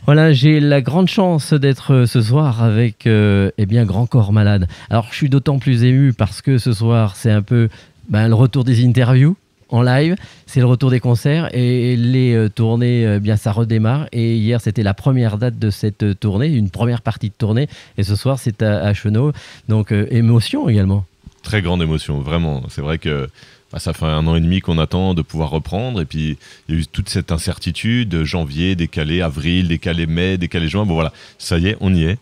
Voilà, j'ai la grande chance d'être ce soir avec eh bien Grand Corps Malade. Alors, je suis d'autant plus ému parce que ce soir, c'est un peu le retour des interviews en live, c'est le retour des concerts et les tournées, bien ça redémarre. Et hier, c'était la première date de cette tournée, une première partie de tournée. Et ce soir, c'est à Chenôve. Donc, émotion également. Très grande émotion, vraiment. C'est vrai que ça fait 1 an et demi qu'on attend de pouvoir reprendre. Et puis, il y a eu toute cette incertitude. Janvier, décalé avril, décalé mai, décalé juin. Bon, voilà, ça y est, on y est.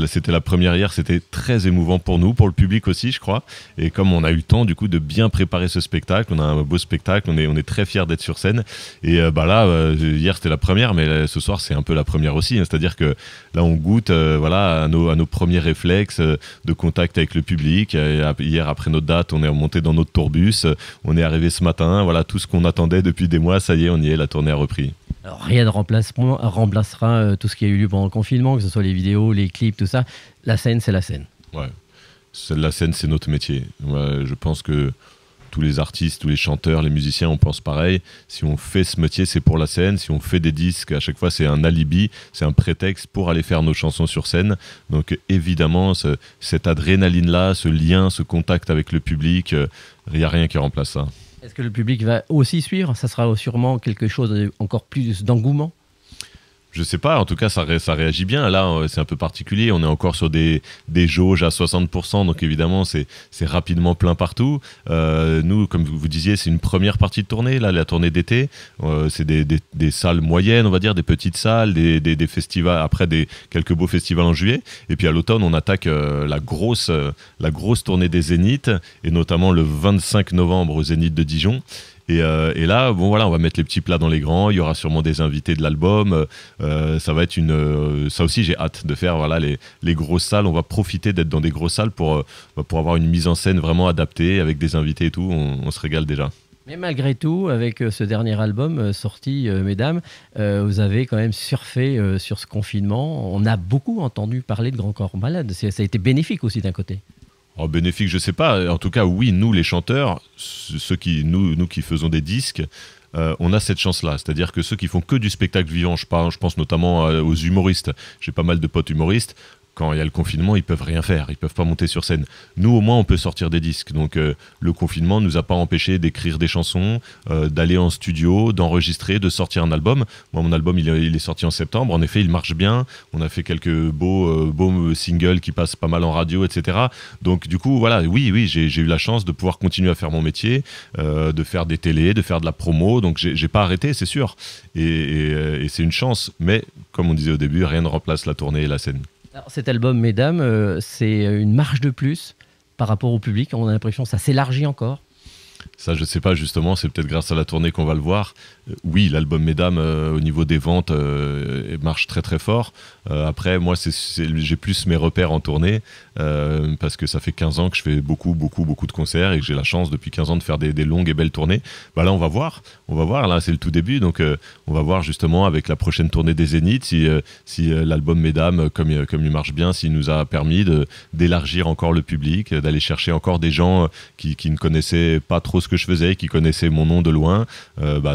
C'était la première hier. C'était très émouvant pour nous, pour le public aussi, je crois. Et comme on a eu le temps, du coup, de bien préparer ce spectacle, on a un beau spectacle. On est très fiers d'être sur scène. Et hier, c'était la première. Mais ce soir, c'est un peu la première aussi. C'est-à-dire que là, on goûte à nos premiers réflexes de contact avec le public. Hier, après notre date, on est remonté dans notre tourbus. On est arrivé ce matin, voilà, tout ce qu'on attendait depuis des mois, ça y est, on y est, la tournée a repris. Alors, rien ne remplacera tout ce qui a eu lieu pendant le confinement, que ce soit les vidéos, les clips, tout ça. La scène, c'est la scène. Ouais, la scène, c'est notre métier. Ouais, je pense que tous les artistes, tous les chanteurs, les musiciens, on pense pareil. Si on fait ce métier, c'est pour la scène. Si on fait des disques, à chaque fois, c'est un alibi, c'est un prétexte pour aller faire nos chansons sur scène. Donc évidemment, cette adrénaline-là, ce lien, ce contact avec le public, il n'y a rien qui remplace ça. Est-ce que le public va aussi suivre ? Ça sera sûrement quelque chose encore plus d'engouement ? Je sais pas, en tout cas ça réagit bien. Là c'est un peu particulier, on est encore sur des jauges à 60%, donc évidemment c'est rapidement plein partout. Nous, comme vous disiez, c'est une première partie de tournée, là, la tournée d'été. C'est des salles moyennes, on va dire, des petites salles, des festivals, après quelques beaux festivals en juillet. Et puis à l'automne, on attaque la grosse tournée des Zéniths, et notamment le 25 novembre au Zénith de Dijon. Et là, bon voilà, on va mettre les petits plats dans les grands. Il y aura sûrement des invités de l'album. Ça va être ça aussi, j'ai hâte de faire. Voilà, les grosses salles. On va profiter d'être dans des grosses salles pour avoir une mise en scène vraiment adaptée avec des invités et tout. On se régale déjà. Mais malgré tout, avec ce dernier album sorti, mesdames, vous avez quand même surfé sur ce confinement. On a beaucoup entendu parler de Grand Corps Malade. Ça a été bénéfique aussi d'un côté. Oh, bénéfique, je sais pas. En tout cas, oui, nous les chanteurs, nous qui faisons des disques, on a cette chance-là. C'est-à-dire que ceux qui font que du spectacle vivant, je pense notamment aux humoristes. J'ai pas mal de potes humoristes. Quand il y a le confinement, ils peuvent rien faire, ils peuvent pas monter sur scène. Nous, au moins, on peut sortir des disques. Donc, le confinement nous a pas empêché d'écrire des chansons, d'aller en studio, d'enregistrer, de sortir un album. Moi, mon album, il est sorti en septembre. En effet, il marche bien. On a fait quelques beaux singles qui passent pas mal en radio, etc. Donc, du coup, voilà, oui, j'ai eu la chance de pouvoir continuer à faire mon métier, de faire des télés, de faire de la promo. Donc, j'ai pas arrêté, c'est sûr. Et c'est une chance. Mais, comme on disait au début, rien ne remplace la tournée et la scène. Alors, cet album, mesdames, c'est une marche de plus par rapport au public. On a l'impression que ça s'élargit encore. Ça, je sais pas, justement, c'est peut-être grâce à la tournée qu'on va le voir. Oui, l'album Mesdames, au niveau des ventes, marche très très fort. Après, moi, j'ai plus mes repères en tournée, parce que ça fait 15 ans que je fais beaucoup de concerts et que j'ai la chance depuis 15 ans de faire des longues et belles tournées. Là, on va voir, là, c'est le tout début, donc on va voir justement avec la prochaine tournée des Zéniths si l'album Mesdames, comme il marche bien, s'il nous a permis d'élargir encore le public, d'aller chercher encore des gens qui ne connaissaient pas trop ce que je faisais, qui connaissaient mon nom de loin.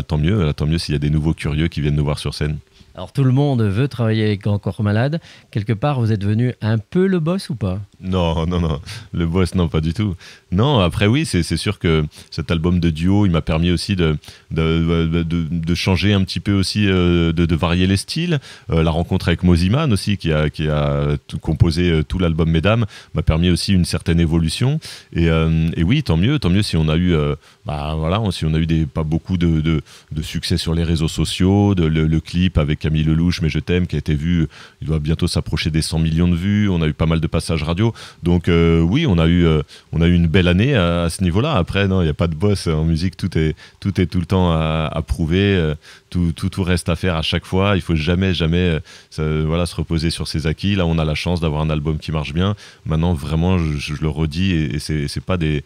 Tant mieux s'il y a des nouveaux curieux qui viennent nous voir sur scène. Alors tout le monde veut travailler avec Grand Corps Malade. Quelque part, vous êtes devenu un peu le boss ou pas ? Non, le boss, non, pas du tout. Non, après oui, c'est sûr que cet album de duo, il m'a permis aussi de changer un petit peu aussi, de varier les styles. La rencontre avec Moziman aussi, qui a composé tout l'album Mesdames, m'a permis aussi une certaine évolution. Et oui, tant mieux si on a eu, si on a eu pas beaucoup de succès sur les réseaux sociaux, le clip avec Camille Lelouch, Mais je t'aime, qui a été vu, il doit bientôt s'approcher des 100 millions de vues. On a eu pas mal de passages radio. Donc oui, on a eu une belle année à ce niveau-là. Après, non, il n'y a pas de boss en musique. Tout est tout le temps à prouver. Tout reste à faire à chaque fois. Il faut jamais se reposer sur ses acquis. Là, on a la chance d'avoir un album qui marche bien. Maintenant, vraiment, je le redis, et c'est pas des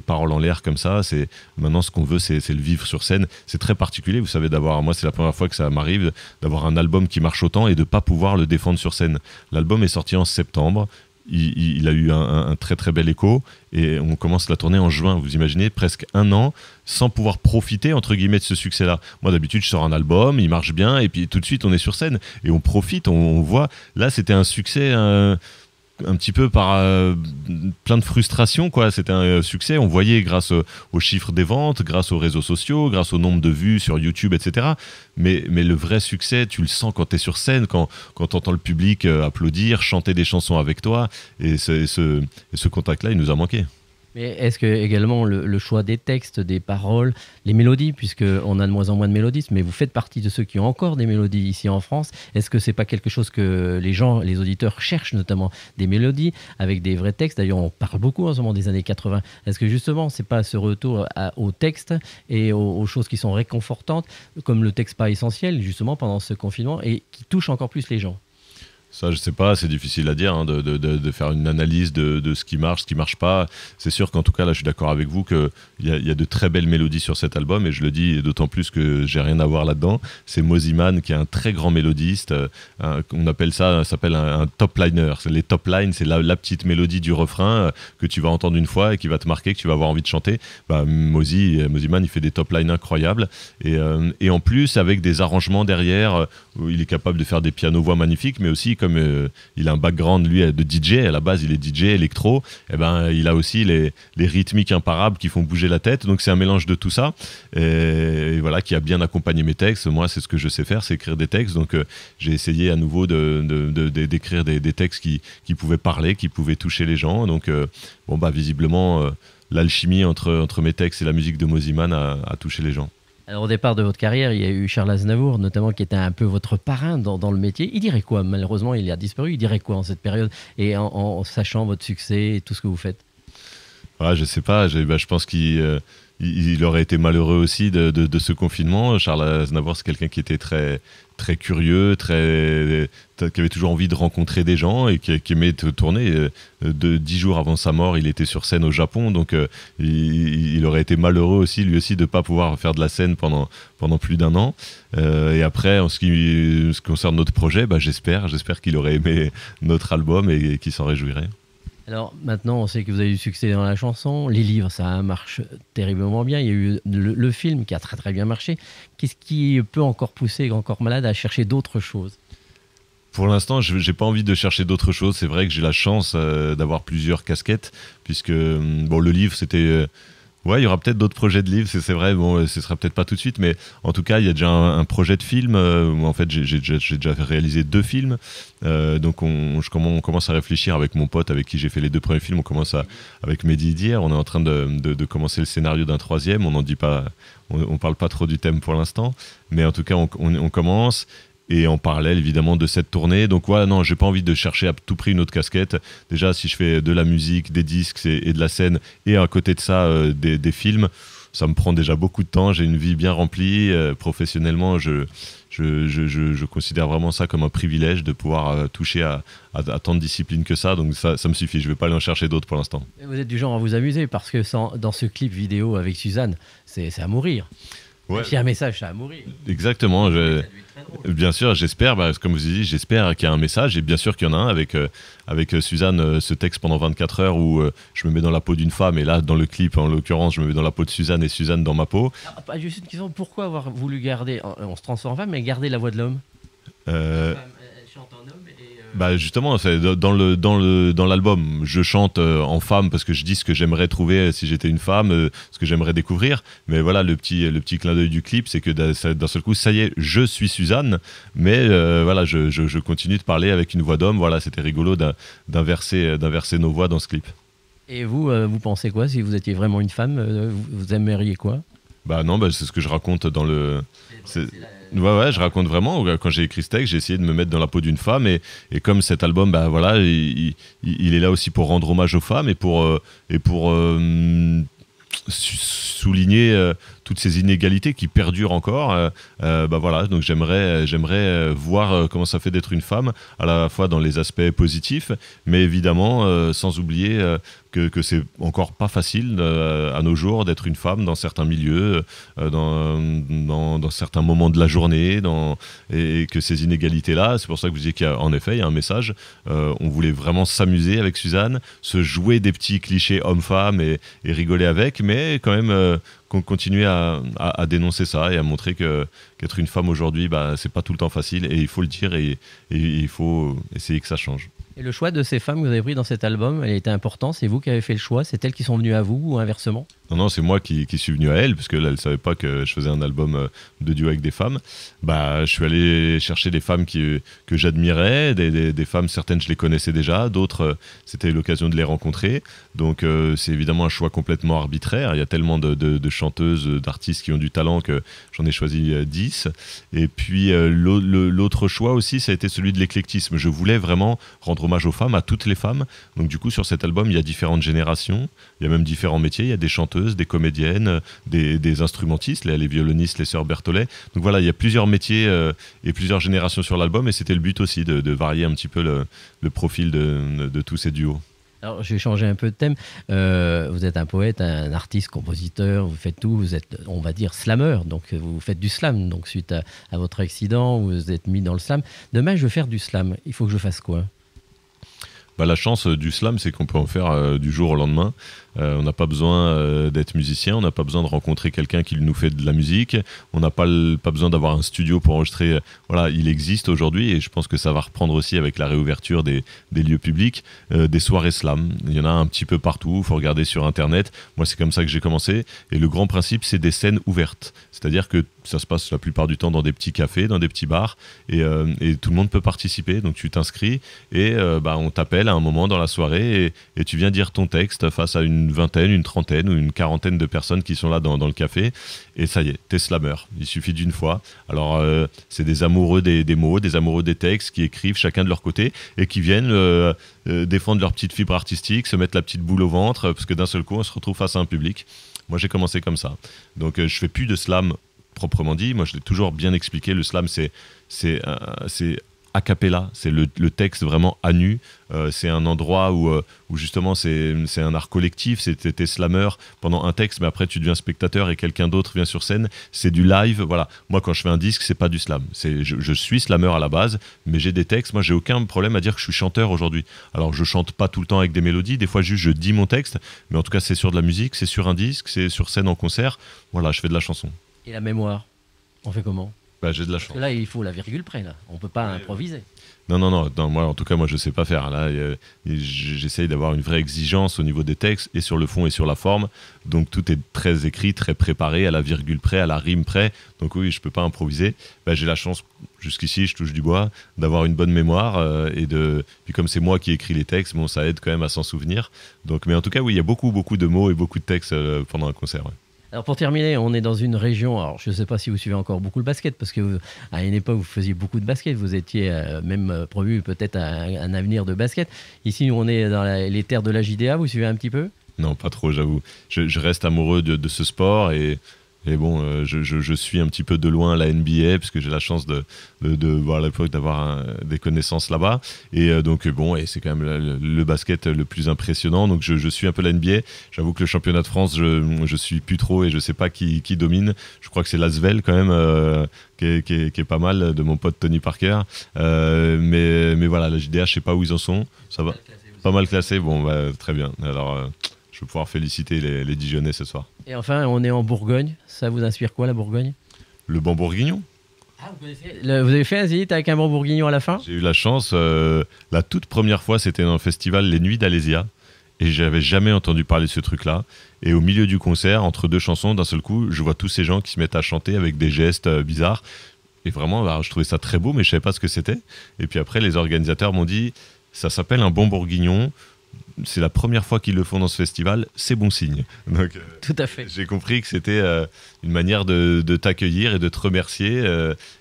paroles en l'air comme ça. C'est maintenant, ce qu'on veut, c'est le vivre sur scène. C'est très particulier, vous savez, moi, c'est la première fois que ça m'arrive d'avoir un album qui marche autant et de pas pouvoir le défendre sur scène. L'album est sorti en septembre. il a eu un très très bel écho et on commence la tournée en juin. Vous imaginez, presque un an sans pouvoir profiter entre guillemets de ce succès-là. Moi d'habitude je sors un album, il marche bien et puis tout de suite on est sur scène et on profite, on voit. Là c'était un succès un petit peu par plein de frustration, quoi. C'était un succès, on voyait grâce aux chiffres des ventes, grâce aux réseaux sociaux, grâce au nombre de vues sur YouTube, etc. Mais le vrai succès, tu le sens quand tu es sur scène, quand tu entends le public applaudir, chanter des chansons avec toi, et ce contact-là, il nous a manqué. Mais est-ce que également le choix des textes, des paroles, les mélodies, puisqu'on a de moins en moins de mélodistes, mais vous faites partie de ceux qui ont encore des mélodies ici en France, est-ce que c'est pas quelque chose que les gens, les auditeurs cherchent, notamment des mélodies avec des vrais textes? D'ailleurs, on parle beaucoup en ce moment des années 80. Est-ce que justement, c'est pas ce retour au texte et aux choses qui sont réconfortantes, comme le texte pas essentiel, justement, pendant ce confinement, et qui touche encore plus les gens? Ça, je sais pas, c'est difficile à dire, hein, de faire une analyse de ce qui marche pas. C'est sûr qu'en tout cas, là, je suis d'accord avec vous qu'il y a de très belles mélodies sur cet album, et je le dis d'autant plus que j'ai rien à voir là-dedans. C'est Mosimann, qui est un très grand mélodiste. On appelle ça s'appelle un top liner. Les top lines, c'est la petite mélodie du refrain que tu vas entendre une fois et qui va te marquer, que tu vas avoir envie de chanter. Bah, Mosimann, il fait des top lines incroyables. Et en plus, avec des arrangements derrière, où il est capable de faire des pianos-voix magnifiques, mais aussi comme il a un background lui de DJ, à la base il est DJ électro, et ben il a aussi les rythmiques imparables qui font bouger la tête, donc c'est un mélange de tout ça et voilà, qui a bien accompagné mes textes. Moi c'est ce que je sais faire, c'est écrire des textes, donc j'ai essayé à nouveau d'écrire des textes qui pouvaient parler, qui pouvaient toucher les gens, donc bon bah visiblement l'alchimie entre mes textes et la musique de Mosimann a touché les gens. Alors, au départ de votre carrière, il y a eu Charles Aznavour, notamment, qui était un peu votre parrain dans le métier. Il dirait quoi? Malheureusement, il a disparu. Il dirait quoi en cette période et en sachant votre succès et tout ce que vous faites? Ouais, je sais pas. Je pense qu'il aurait été malheureux aussi de ce confinement. Charles Aznavour, c'est quelqu'un qui était très, très curieux, qui avait toujours envie de rencontrer des gens et qui aimait tourner. 10 jours avant sa mort, il était sur scène au Japon, donc il aurait été malheureux aussi, lui aussi, de ne pas pouvoir faire de la scène pendant plus d'un an. Et après, en ce qui concerne notre projet, bah, j'espère qu'il aurait aimé notre album et qu'il s'en réjouirait. Alors maintenant, on sait que vous avez eu du succès dans la chanson. Les livres, ça marche terriblement bien. Il y a eu le film qui a très très bien marché. Qu'est-ce qui peut encore pousser Grand Corps Malade à chercher d'autres choses? Pour l'instant, je n'ai pas envie de chercher d'autres choses. C'est vrai que j'ai la chance d'avoir plusieurs casquettes, puisque bon, le livre, c'était... ouais, il y aura peut-être d'autres projets de livres, c'est vrai, bon, ce sera peut-être pas tout de suite, mais en tout cas, il y a déjà un projet de film, où en fait, j'ai déjà réalisé 2 films, donc on commence à réfléchir avec mon pote avec qui j'ai fait les 2 premiers films, avec Mehdi Idir, on est en train de commencer le scénario d'un 3e, on n'en dit pas, on parle pas trop du thème pour l'instant, mais en tout cas, on commence. Et en parallèle évidemment de cette tournée, donc voilà, non, j'ai pas envie de chercher à tout prix une autre casquette. Déjà, si je fais de la musique, des disques et de la scène, et à côté de ça des films, ça me prend déjà beaucoup de temps. J'ai une vie bien remplie professionnellement. Je considère vraiment ça comme un privilège de pouvoir toucher à tant de disciplines que ça, donc ça me suffit. Je vais pas aller en chercher d'autres pour l'instant. Vous êtes du genre à vous amuser, parce que dans ce clip vidéo avec Suzanne, c'est à mourir. Ouais. S'il y a un message, c'est à mourir. Exactement. Bien sûr, j'espère, comme vous avez dit, j'espère qu'il y a un message, et bien sûr qu'il y en a un avec Suzanne, ce texte pendant 24 heures où je me mets dans la peau d'une femme, et là, dans le clip, en l'occurrence, je me mets dans la peau de Suzanne et Suzanne dans ma peau. Alors, pas juste une question, pourquoi avoir voulu garder, on se transforme en femme, mais garder la voix de l'homme? Elle chante en homme Bah justement, c'est dans l'album, je chante en femme parce que je dis ce que j'aimerais trouver si j'étais une femme, ce que j'aimerais découvrir. Mais voilà, le petit clin d'œil du clip, c'est que d'un seul coup, ça y est, je suis Suzanne. Mais voilà, je continue de parler avec une voix d'homme. Voilà, c'était rigolo d'inverser nos voix dans ce clip. Et vous pensez quoi si vous étiez vraiment une femme? Vous aimeriez quoi? Bah non, c'est ce que je raconte dans le... Ouais, je raconte vraiment. Quand j'ai écrit ce texte, j'ai essayé de me mettre dans la peau d'une femme, et comme cet album, bah voilà, il est là aussi pour rendre hommage aux femmes et pour souligner toutes ces inégalités qui perdurent encore. Voilà, donc j'aimerais voir comment ça fait d'être une femme, à la fois dans les aspects positifs, mais évidemment sans oublier que c'est encore pas facile à nos jours d'être une femme dans certains milieux, dans certains moments de la journée, et que ces inégalités-là, c'est pour ça que vous disiez qu'en effet, il y a un message. On voulait vraiment s'amuser avec Suzanne, se jouer des petits clichés hommes-femmes et rigoler avec, mais quand même continuer à dénoncer ça et à montrer qu'être une femme aujourd'hui, c'est pas tout le temps facile, et il faut le dire, et il faut essayer que ça change. Et le choix de ces femmes que vous avez pris dans cet album, elle était important, c'est vous qui avez fait le choix, c'est elles qui sont venues à vous ou inversement? Non, c'est moi qui suis venu à elle, parce qu'elle ne savait pas que je faisais un album de duo avec des femmes. Je suis allé chercher des femmes que j'admirais, des femmes, certaines je les connaissais déjà, d'autres c'était l'occasion de les rencontrer. Donc c'est évidemment un choix complètement arbitraire. Il y a tellement de chanteuses, d'artistes qui ont du talent que j'en ai choisi 10. Et puis l'autre choix aussi, ça a été celui de l'éclectisme. Je voulais vraiment rendre hommage aux femmes, à toutes les femmes. Donc du coup, sur cet album, il y a différentes générations, il y a même différents métiers, il y a des chanteuses, des comédiennes, des instrumentistes, les violonistes, les sœurs Berthollet. Donc voilà, il y a plusieurs métiers et plusieurs générations sur l'album, et c'était le but aussi de varier un petit peu le profil de tous ces duos. Alors, je vais changer un peu de thème. Vous êtes un poète, un artiste, compositeur, vous faites tout, vous êtes, on va dire, slameur, donc vous faites du slam. Donc suite à votre accident, vous êtes mis dans le slam. Demain, je veux faire du slam. Il faut que je fasse quoi? La chance du slam, c'est qu'on peut en faire du jour au lendemain. On n'a pas besoin d'être musicien, on n'a pas besoin de rencontrer quelqu'un qui nous fait de la musique, on n'a pas besoin d'avoir un studio pour enregistrer. Voilà, il existe aujourd'hui, et je pense que ça va reprendre aussi avec la réouverture des lieux publics, des soirées slam. Il y en a un petit peu partout, il faut regarder sur Internet. Moi, c'est comme ça que j'ai commencé. Et le grand principe, c'est des scènes ouvertes. C'est-à-dire que ça se passe la plupart du temps dans des petits cafés, dans des petits bars, et tout le monde peut participer. Donc tu t'inscris, et on t'appelle à un moment dans la soirée, et tu viens dire ton texte face à une vingtaine, une trentaine ou une quarantaine de personnes qui sont là dans le café, et ça y est, t'es slammer. Il suffit d'une fois. Alors c'est des amoureux des mots, des amoureux des textes, qui écrivent chacun de leur côté et qui viennent défendre leur petite fibre artistique, se mettre la petite boule au ventre, parce que d'un seul coup on se retrouve face à un public. Moi j'ai commencé comme ça, donc je fais plus de slam proprement dit. Moi je l'ai toujours bien expliqué, le slam c'est a cappella, c'est le texte vraiment à nu. C'est un endroit où justement c'est un art collectif, t'es slammer pendant un texte, mais après tu deviens spectateur et quelqu'un d'autre vient sur scène, c'est du live. Voilà, moi quand je fais un disque, c'est pas du slam, je suis slammer à la base, mais j'ai des textes. Moi j'ai aucun problème à dire que je suis chanteur aujourd'hui. Alors je chante pas tout le temps avec des mélodies, des fois juste je dis mon texte, mais en tout cas c'est sur de la musique, c'est sur un disque, c'est sur scène en concert. Voilà, je fais de la chanson. Et la mémoire, on fait comment? J'ai de la chance. Parce que là, il faut la virgule près, là. On ne peut pas improviser. Non, moi, en tout cas, moi, je ne sais pas faire. Là, j'essaye d'avoir une vraie exigence au niveau des textes, et sur le fond et sur la forme. Donc, tout est très écrit, très préparé, à la virgule près, à la rime près. Donc, oui, je ne peux pas improviser. J'ai la chance, jusqu'ici, je touche du bois, d'avoir une bonne mémoire. Puis, comme c'est moi qui écris les textes, bon, ça aide quand même à s'en souvenir. Donc, mais en tout cas, oui, il y a beaucoup, beaucoup de mots et beaucoup de textes pendant un concert. Ouais. Alors pour terminer, on est dans une région, alors je ne sais pas si vous suivez encore beaucoup le basket, parce que à une époque vous faisiez beaucoup de basket, vous étiez même prévu peut-être un avenir de basket. Ici on est dans les terres de la JDA, vous suivez un petit peu? Non, pas trop, j'avoue. Je reste amoureux de ce sport, et bon, je suis un petit peu de loin la NBA, parce que j'ai la chance de voir à l'époque d'avoir des connaissances là-bas. Et donc, bon, et c'est quand même le basket le plus impressionnant. Donc, je suis un peu la NBA. J'avoue que le championnat de France, je suis plus trop, et je sais pas qui domine. Je crois que c'est l'Asvel quand même, qui est pas mal, de mon pote Tony Parker. Mais voilà, la JDH, je sais pas où ils en sont. Ça va. Pas mal classé. Bon, très bien. Alors, je vais pouvoir féliciter les Dijonnais ce soir. Et enfin, on est en Bourgogne. Ça vous inspire quoi, la Bourgogne? Le bon bourguignon. Ah, vous avez fait un zénith avec un bon bourguignon à la fin? J'ai eu la chance. La toute première fois, c'était dans le festival Les Nuits d'Alésia. Et j'avais jamais entendu parler de ce truc-là. Et au milieu du concert, entre deux chansons, d'un seul coup, je vois tous ces gens qui se mettent à chanter avec des gestes bizarres. Et vraiment, je trouvais ça très beau, mais je savais pas ce que c'était. Et puis après, les organisateurs m'ont dit, ça s'appelle un bon bourguignon. C'est la première fois qu'ils le font dans ce festival, c'est bon signe. Donc, tout à fait. J'ai compris que c'était une manière de t'accueillir et de te remercier.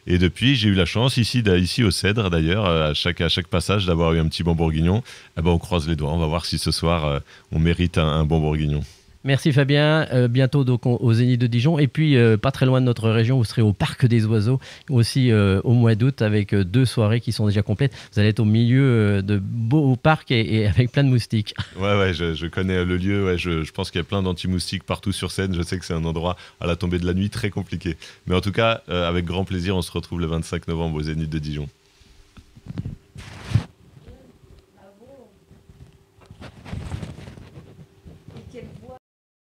Et depuis, j'ai eu la chance, ici au Cèdre d'ailleurs, à chaque passage, d'avoir eu un petit bon bourguignon. On croise les doigts, on va voir si ce soir, on mérite un bon bourguignon. Merci Fabien. Bientôt donc au Zénith de Dijon. Et puis, pas très loin de notre région, vous serez au Parc des Oiseaux aussi au mois d'août avec 2 soirées qui sont déjà complètes. Vous allez être au milieu de beaux parcs et avec plein de moustiques. Ouais, je connais le lieu. Ouais, je pense qu'il y a plein d'anti-moustiques partout sur scène. Je sais que c'est un endroit à la tombée de la nuit très compliqué. Mais en tout cas, avec grand plaisir, on se retrouve le 25 novembre au Zénith de Dijon.